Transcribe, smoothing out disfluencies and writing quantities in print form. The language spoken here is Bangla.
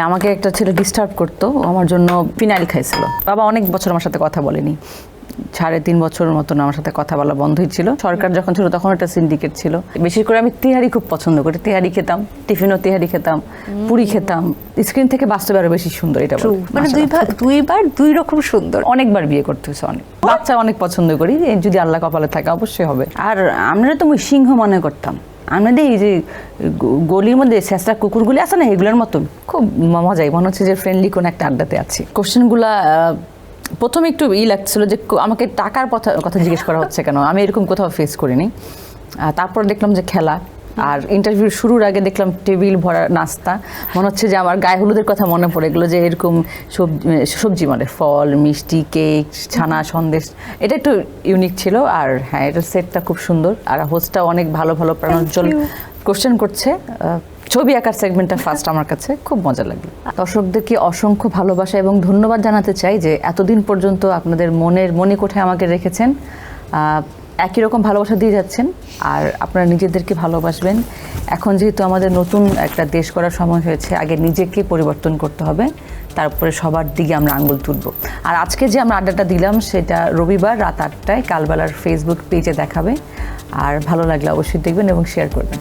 আমাকে একটা ছেলে ডিস্টার্ব করতো, ও আমার জন্য ফিনাইল খাইছিল। বাবা অনেক বছর আমার সাথে কথা বলেনি, 3.5 বছরের মতন আমার সাথে কথা বলা বন্ধই ছিল। সরকার যখন ছিল তখন একটা সিন্ডিকেট ছিল। বিশেষ করে আমি তেহারি খুব পছন্দ করি, তেহারি খেতাম, টিফিনও তেহারি খেতাম, পুরি খেতাম। স্ক্রিন থেকে বাস্তবে আরো বেশি সুন্দর এটা বলে। মানে দুইবার দুই রকম সুন্দর। অনেকবার বিয়ে করতে হয়েছে, অনেক বাচ্চা অনেক পছন্দ করি, যদি আল্লাহ কপালে থাকে অবশ্যই হবে। আর আমরা তো ওই সিংহ মনে করতাম, আমাদের এই যে গলির মধ্যে শেষরা কুকুরগুলি আছে না, এগুলোর মতন খুব মজাই মনে হচ্ছে যে ফ্রেন্ডলি কোন একটা আড্ডাতে আছি। কোশ্চেনগুলা প্রথমে একটু লাগছিল যে আমাকে টাকার কথা জিজ্ঞেস করা হচ্ছে কেন, আমি এরকম কোথাও ফেস করিনি। তারপর দেখলাম যে খেলা, আর ইন্টারভিউ শুরুর আগে দেখলাম টেবিল ভরা নাস্তা, মনে হচ্ছে যে আমার গায়ে হলুদের কথা মনে পড়ে গেলো, যে এরকম সবজি মানে ফল, মিষ্টি, কেক, ছানা, সন্দেশ, এটা একটু ইউনিক ছিল। আর হ্যাঁ, এটার সেটটা খুব সুন্দর, আর হোস্টটা অনেক ভালো ভালো প্রাণোজ্জ্বল কোশ্চেন করছে। ছবি আঁকার সেগমেন্টটা ফার্স্ট আমার কাছে খুব মজা লাগলো। দর্শকদেরকে অসংখ্য ভালোবাসা এবং ধন্যবাদ জানাতে চাই যে এতদিন পর্যন্ত আপনাদের মনে কোঠায় আমাকে রেখেছেন, একই রকম ভালোবাসা দিয়ে যাচ্ছেন, আর আপনারা নিজেদেরকে ভালোবাসবেন। এখন যেহেতু আমাদের নতুন একটা দেশ করার সময় হয়েছে, আগে নিজেকে পরিবর্তন করতে হবে, তারপরে সবার দিকে আমরা আঙ্গুল তুলব। আর আজকে যে আমরা আড্ডাটা দিলাম সেটা রবিবার রাত 8টায় কালবেলার ফেসবুক পেজে দেখাবে। আর ভালো লাগলে অবশ্যই দেখবেন এবং শেয়ার করবেন।